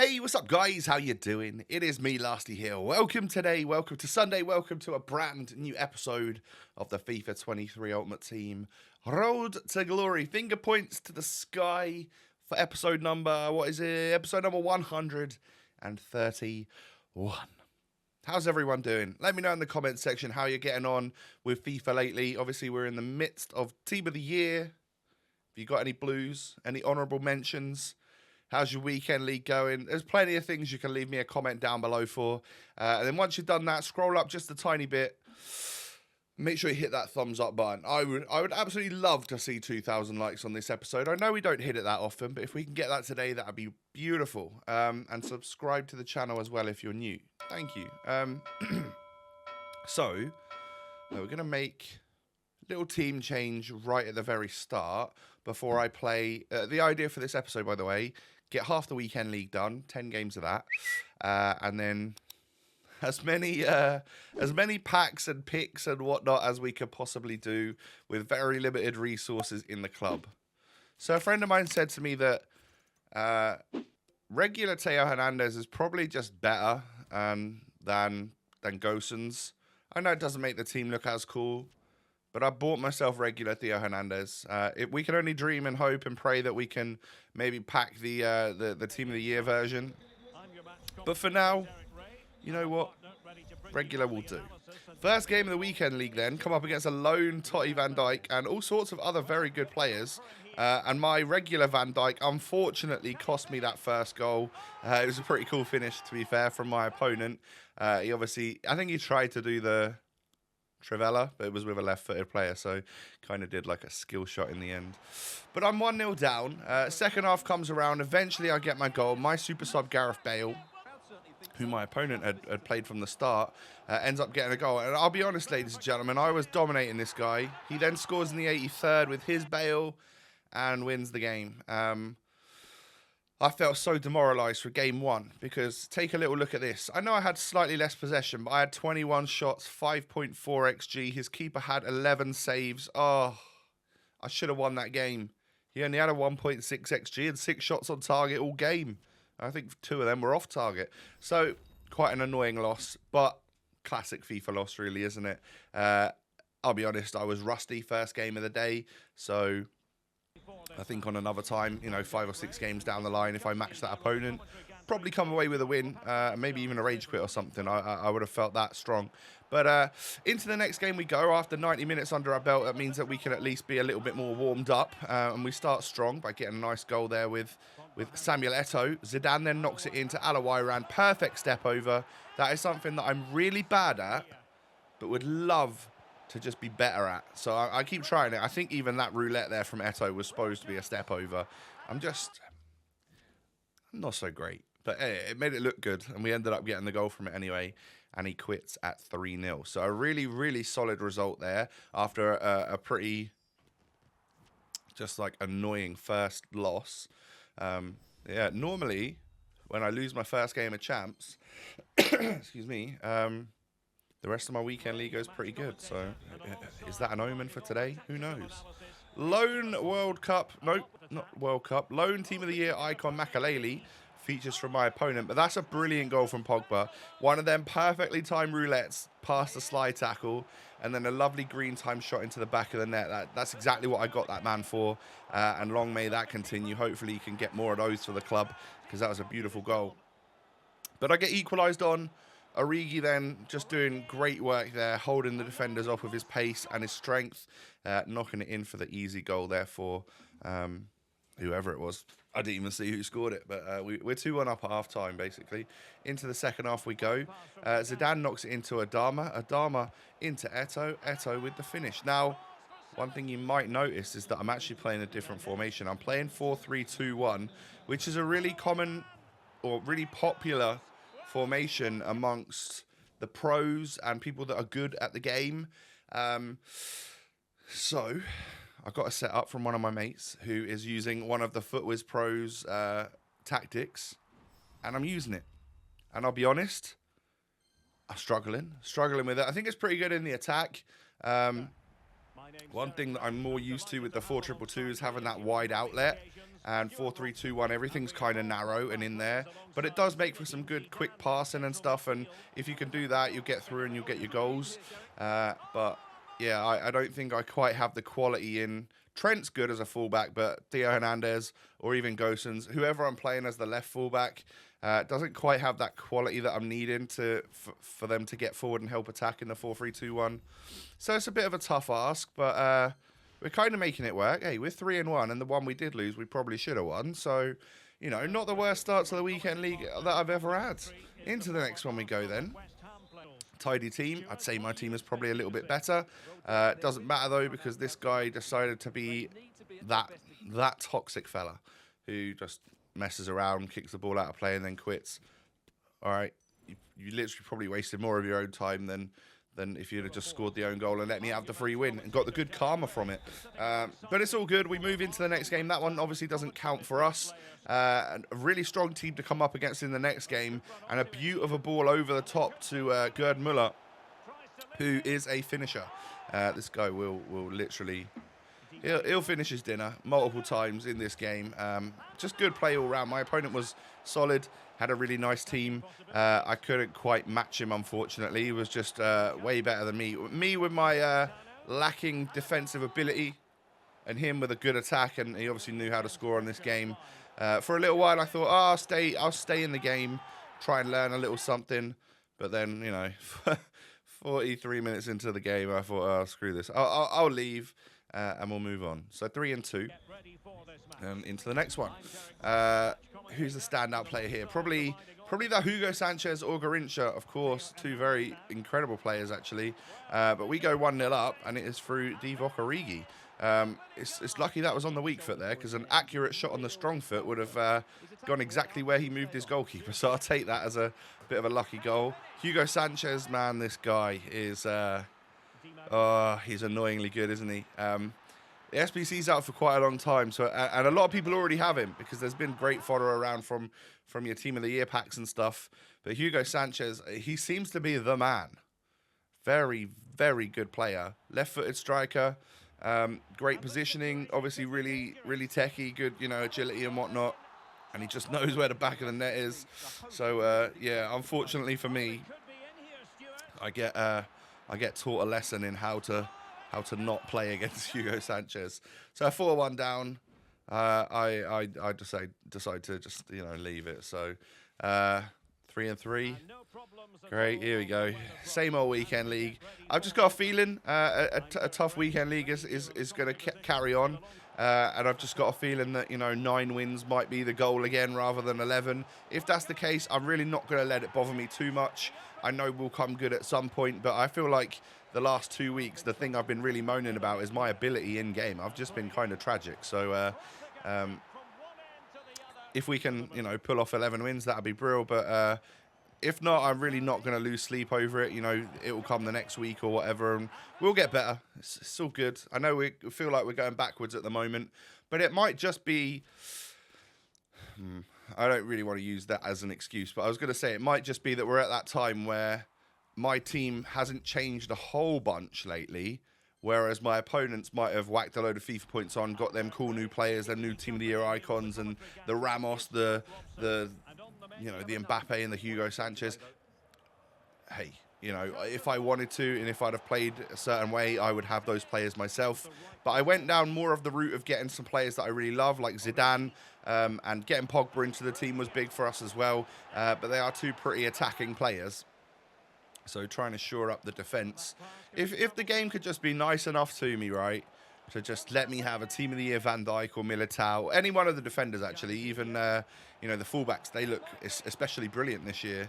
Hey, what's up guys? How you doing? It is me, Lasty here. Welcome today, welcome to Sunday, welcome to a brand new episode of the FIFA 23 Ultimate Team Road to Glory. Finger points to the sky for episode number, what is it? Episode number 131. How's everyone doing? Let me know in the comments section how you're getting on with FIFA lately. Obviously, we're in the midst of Team of the Year. Have you got any blues? Any honourable mentions? How's your weekend league going? There's plenty of things you can leave me a comment down below for. And then once you've done that, scroll up just a tiny bit. Make sure you hit that thumbs up button. I would absolutely love to see 2,000 likes on this episode. I know we don't hit it that often, but if we can get that today, that would be beautiful. And subscribe to the channel as well if you're new. Thank you. So, we're going to make a little team change right at the very start before I play. The idea for this episode, by the way, get half the weekend league done, 10 games of that, and then as many packs and picks and whatnot as we could possibly do with very limited resources in the club. So a friend of mine said to me that regular Theo Hernandez is probably just better than Gosens. I know it doesn't make the team look as cool, but I bought myself regular Theo Hernandez. We can only dream and hope and pray that we can maybe pack the Team of the Year version. But for now, you know what? Regular will do. First game of the weekend league then. Come up against a lone TOTY Van Dijk and all sorts of other very good players. And my regular Van Dijk unfortunately cost me that first goal. It was a pretty cool finish, to be fair, from my opponent. He obviously, I think he tried to do the Trivella, but it was with a left-footed player, so kind of did like a skill shot in the end. But I'm 1-0 down. Second half comes around. Eventually, I get my goal. My super sub, Gareth Bale, who my opponent had played from the start, ends up getting a goal. And I'll be honest, ladies and gentlemen, I was dominating this guy. He then scores in the 83rd with his Bale and wins the game. I felt so demoralised for game one because take a little look at this. I know I had slightly less possession, but I had 21 shots, 5.4 XG. His keeper had 11 saves. Oh, I should have won that game. He only had a 1.6 XG and 6 shots on target all game. I think 2 of them were off target. So quite an annoying loss, but classic FIFA loss really, isn't it? I'll be honest, I was rusty first game of the day, so I think on another time, 5 or 6 games down the line, if I match that opponent, probably come away with a win, maybe even a rage quit or something. I would have felt that strong. But into the next game we go. After 90 minutes under our belt, that means that we can at least be a little bit more warmed up. And we start strong by getting a nice goal there with Samuel Eto'o. Zidane then knocks it into Alawairan. Perfect step over. That is something that I'm really bad at, but would love to just be better at. So I keep trying it. I think even that roulette there from Eto'o was supposed to be a step over. I'm not so great. But hey, it made it look good, and we ended up getting the goal from it anyway, and he quits at 3-0. So a really, really solid result there after a pretty just like annoying first loss. Yeah, normally when I lose my first game of champs, excuse me, the rest of my weekend league goes pretty good. So is that an omen for today? Who knows? Lone World Cup, nope, not World Cup. Lone Team of the Year icon Makaleli features from my opponent, but that's a brilliant goal from Pogba. One of them perfectly timed roulettes past the slide tackle, and then a lovely green time shot into the back of the net. That's exactly what I got that man for, and long may that continue. Hopefully he can get more of those for the club, because that was a beautiful goal. But I get equalised on. Origi then just doing great work there, holding the defenders off with his pace and his strength, knocking it in for the easy goal there for whoever it was. I didn't even see who scored it, but we're 2-1 up at half-time, basically. Into the second half we go. Zidane knocks it into Adama. Adama into Eto'o. Eto'o with the finish. Now, one thing you might notice is that I'm actually playing a different formation. I'm playing 4-3-2-1, which is a really common or really popular formation amongst the pros and people that are good at the game. So I got a set up from one of my mates who is using one of the Footwiz Pros tactics, and I'm using it. And I'll be honest, I'm struggling with it. I think it's pretty good in the attack. One thing that I'm more used to with the 4-2-2 is having that wide outlet. and 4-3-2-1, everything's kind of narrow and in there. But it does make for some good quick passing and stuff. And if you can do that, you'll get through and you'll get your goals. But yeah, I don't think I quite have the quality in. Trent's good as a fullback, but Theo Hernandez or even Gosens, whoever I'm playing as the left fullback, doesn't quite have that quality that I'm needing for them to get forward and help attack in the 4-3-2-1. So it's a bit of a tough ask, but we're kind of making it work. Hey, we're 3-1, and the one we did lose, we probably should have won. So, you know, not the worst starts of the weekend league that I've ever had. Into the next one we go then. Tidy team. I'd say my team is probably a little bit better. Doesn't matter though, because this guy decided to be that toxic fella who just messes around, kicks the ball out of play, and then quits. All right, you literally probably wasted more of your own time than if you'd have just scored the own goal and let me have the free win and got the good karma from it. But it's all good. We move into the next game. That one obviously doesn't count for us. A really strong team to come up against in the next game, and a beaut of a ball over the top to Gerd Muller, who is a finisher. This guy will literally... He'll finish his dinner multiple times in this game. Just good play all round. My opponent was solid, had a really nice team. I couldn't quite match him, unfortunately. He was just way better than me. Me with my lacking defensive ability, and him with a good attack, and he obviously knew how to score on this game. For a little while, I thought, oh, I'll stay in the game, try and learn a little something. But then, you know, 43 minutes into the game, I thought, oh, screw this. I'll leave. And we'll move on. So 3-2. Into the next one. Who's the standout player here? Probably the Hugo Sanchez or Garincha, of course. Two very incredible players, actually. But we go 1-0 up, and it is through Divock Origi. It's lucky that was on the weak foot there, because an accurate shot on the strong foot would have gone exactly where he moved his goalkeeper. So I'll take that as a bit of a lucky goal. Hugo Sanchez, man, this guy is... Oh, he's annoyingly good, isn't he? The SBC's out for quite a long time, so and a lot of people already have him because there's been great fodder around from your Team of the Year packs and stuff. But Hugo Sanchez, he seems to be the man. Very, very good player. Left-footed striker, great positioning, obviously really, really techie, good, you know, agility and whatnot. And he just knows where the back of the net is. So, yeah, unfortunately for me, I get taught a lesson in how to not play against Hugo Sanchez. So 4-1 down. I decide to just, you know, leave it. So 3-3. Great. Here we go. Same old weekend league. I've just got a feeling a tough weekend league is going to carry on. And I've just got a feeling that, you know, 9 wins might be the goal again rather than 11. If that's the case, I'm really not going to let it bother me too much. I know we'll come good at some point, but I feel like the last 2 weeks, the thing I've been really moaning about is my ability in game. I've just been kind of tragic. So if we can, you know, pull off 11 wins, that'd be brilliant. But if not, I'm really not going to lose sleep over it. You know, it will come the next week or whatever, and we'll get better. It's all good. I know we feel like we're going backwards at the moment, but it might just be... I don't really want to use that as an excuse, but I was going to say it might just be that we're at that time where my team hasn't changed a whole bunch lately, whereas my opponents might have whacked a load of FIFA points on, got them cool new players, them new Team of the Year icons, and the Ramos, the you know, the Mbappe and the Hugo Sanchez. Hey, you know, if I wanted to and if I'd have played a certain way, I would have those players myself. But I went down more of the route of getting some players that I really love, like Zidane, and getting Pogba into the team was big for us as well. But they are two pretty attacking players. So trying to shore up the defence. If the game could just be nice enough to me, right, to just let me have a Team of the Year Van Dijk or Militao, any one of the defenders actually, even you know, the fullbacks, they look especially brilliant this year.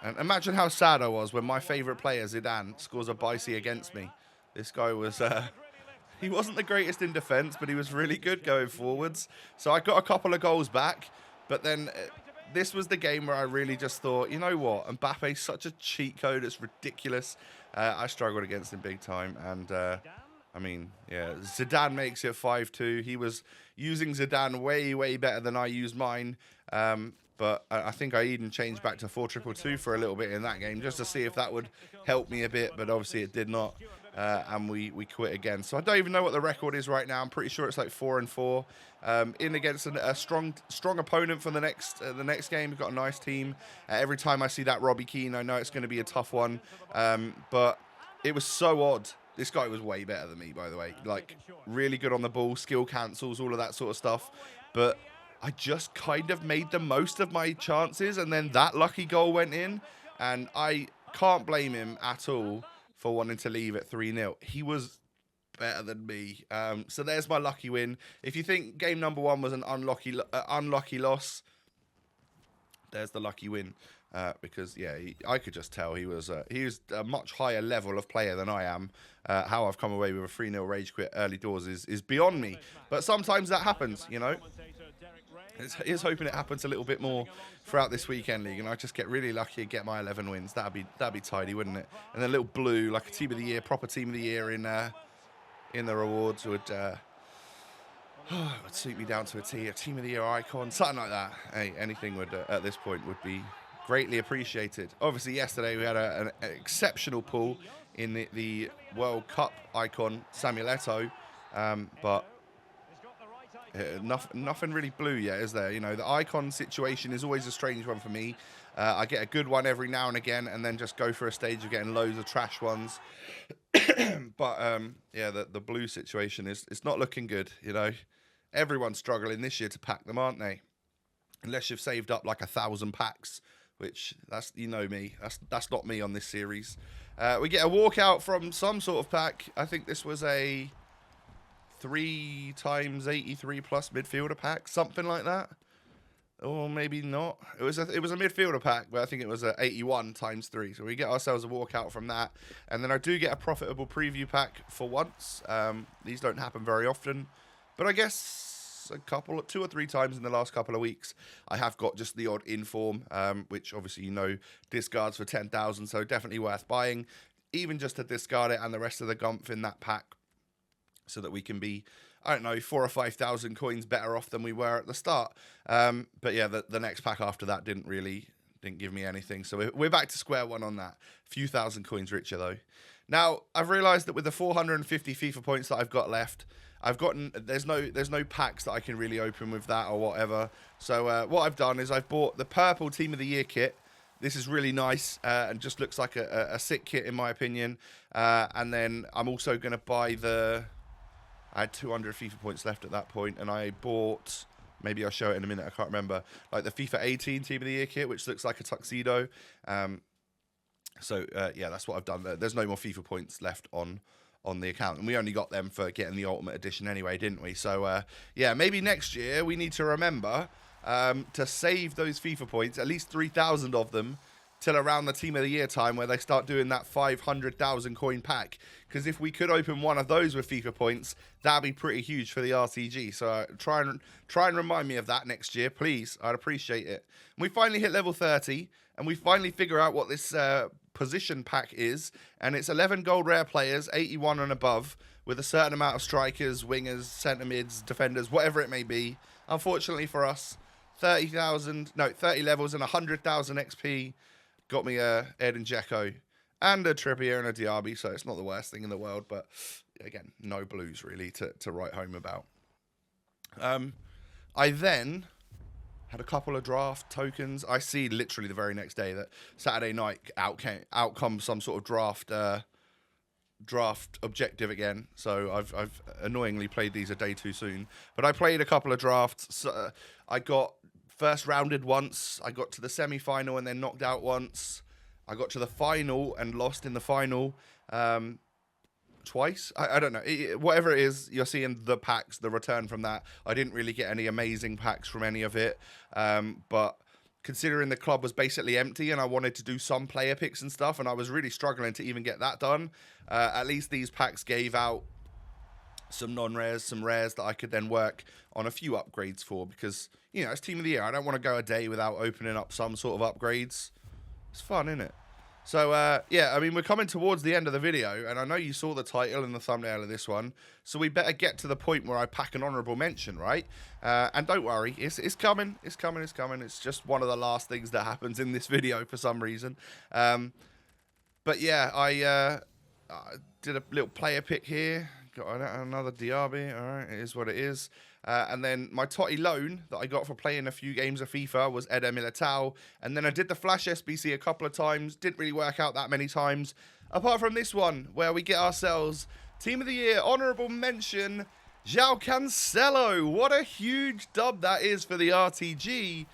And imagine how sad I was when my favourite player, Zidane, scores a bicy against me. This guy was... he wasn't the greatest in defence, but he was really good going forwards. So I got a couple of goals back, but then this was the game where I really just thought, you know what, Mbappe's such a cheat code, it's ridiculous. I struggled against him big time, and I mean, yeah, Zidane makes it 5-2. He was using Zidane way, way better than I used mine. But I think I even changed back to 4-2-2 for a little bit in that game just to see if that would help me a bit. But obviously it did not. and we quit again. So I don't even know what the record is right now. I'm pretty sure it's like 4-4. In against a strong opponent for the next game. We've got a nice team. Every time I see that Robbie Keane, I know it's going to be a tough one. But it was so odd. This guy was way better than me, by the way. Like, really good on the ball, skill cancels, all of that sort of stuff. But I just kind of made the most of my chances, and then that lucky goal went in, and I can't blame him at all for wanting to leave at 3-0. He was better than me. So there's my lucky win. If you think game number 1 was an unlucky loss, there's the lucky win. Because, yeah, I could just tell he was a much higher level of player than I am. How I've come away with a 3-0 rage quit early doors is beyond me. But sometimes that happens, you know. Here's hoping it happens a little bit more throughout this weekend league, and I just get really lucky and get my 11 wins. That'd be tidy, wouldn't it? And then a little blue, like a team of the year, proper team of the year in the rewards would suit me down to a T. A team of the year icon, something like that. Hey, anything would at this point would be greatly appreciated. Obviously, yesterday we had an exceptional pull in the World Cup icon Samuel Eto'o, but nothing really blue yet, is there? You know, the icon situation is always a strange one for me. I get a good one every now and again, and then just go for a stage of getting loads of trash ones. But yeah, the blue situation it's not looking good. You know, everyone's struggling this year to pack them, aren't they? Unless you've saved up like 1,000 packs, which that's, you know me, that's not me on this series. We get a walkout from some sort of pack. I think this was a 3 times 83 plus midfielder pack, something like that, or maybe not. It was a midfielder pack, but I think it was a 81 times 3. So we get ourselves a walkout from that, and then I do get a profitable preview pack for once. These don't happen very often, but I guess 2 or 3 times in the last couple of weeks I have got just the odd inform, which obviously, you know, discards for 10,000, so definitely worth buying, even just to discard it and the rest of the gumph in that pack, so that we can be, I don't know, 4,000 or 5,000 coins better off than we were at the start. But yeah, the next pack after that didn't give me anything. So we're back to square one on that. A few thousand coins richer though. Now I've realised that with the 450 FIFA points that I've got left, there's no packs that I can really open with that or whatever. So what I've done is I've bought the purple Team of the Year kit. This is really nice and just looks like a sick kit in my opinion. And then I'm also going to buy I had 200 FIFA points left at that point, and I bought, maybe I'll show it in a minute, I can't remember, like the FIFA 18 Team of the Year kit, which looks like a tuxedo. So yeah, that's what I've done. There's no more FIFA points left on the account, and we only got them for getting the Ultimate Edition anyway, didn't we? So yeah, maybe next year we need to remember to save those FIFA points, at least 3,000 of them, till around the Team of the Year time, where they start doing that 500,000 coin pack. Because if we could open one of those with FIFA points, that'd be pretty huge for the RTG. So try and remind me of that next year, please. I'd appreciate it. And we finally hit level 30, and we finally figure out what this position pack is. And it's 11 gold rare players, 81 and above, with a certain amount of strikers, wingers, centre mids, defenders, whatever it may be. Unfortunately for us, 30 levels and 100,000 XP. Got me a Edin Dzeko and a Trippier and a Diaby, so it's not the worst thing in the world, but again, no blues really to write home about. I then had a couple of draft tokens. I see literally the very next day that Saturday night out comes some sort of draft objective again. So I've annoyingly played these a day too soon, but I played a couple of drafts. So I got first rounded once, I got to the semi-final and then knocked out once. I got to the final and lost in the final twice. I don't know. Whatever it is, you're seeing the packs, the return from that. I didn't really get any amazing packs from any of it. But considering the club was basically empty and I wanted to do some player picks and stuff, and I was really struggling to even get that done, at least these packs gave out some non-rares, some rares that I could then work on a few upgrades for, because, you know, it's Team of the Year. I don't want to go a day without opening up some sort of upgrades. It's fun, isn't it? So, yeah, I mean, we're coming towards the end of the video, and I know you saw the title and the thumbnail of this one, so we better get to the point where I pack an honourable mention, right? And don't worry, it's coming, it's coming, it's coming. It's just one of the last things that happens in this video for some reason. But yeah, did a little player pick here. Got another Diaby. All right, it is what it is. And then my TOTY loan that I got for playing a few games of FIFA was Eder Militao. And then I did the Flash SBC a couple of times. Didn't really work out that many times. Apart from this one, where we get ourselves Team of the Year, honourable mention, João Cancelo. What a huge dub that is for the RTG.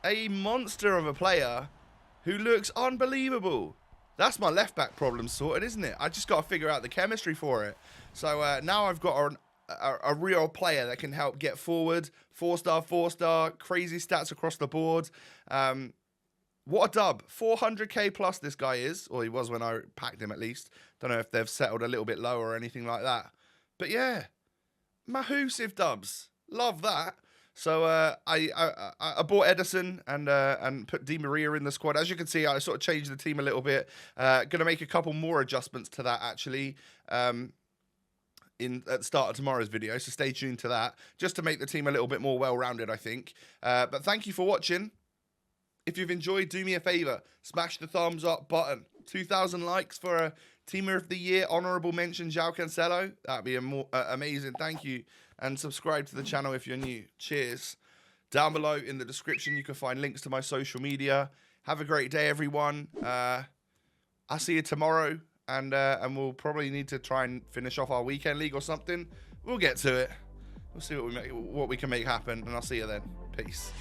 A monster of a player who looks unbelievable. That's my left-back problem sorted, isn't it? I just got to figure out the chemistry for it. So now I've got a real player that can help get forward. 4-star, 4-star, crazy stats across the board. What a dub. 400k plus this guy is. Or he was when I packed him at least. Don't know if they've settled a little bit lower or anything like that. But yeah, massive dubs. Love that. So I bought Ederson and put Di Maria in the squad. As you can see, I sort of changed the team a little bit. Going to make a couple more adjustments to that actually at the start of tomorrow's video. So stay tuned to that, just to make the team a little bit more well-rounded, I think. But thank you for watching. If you've enjoyed, do me a favor, smash the thumbs up button. 2,000 likes for a Team of the Year honourable mention, João Cancelo. That'd be amazing. Thank you. And subscribe to the channel if you're new. Cheers. Down below in the description, you can find links to my social media. Have a great day, everyone. I'll see you tomorrow. And we'll probably need to try and finish off our weekend league or something. We'll get to it. We'll see what we can make happen. And I'll see you then. Peace.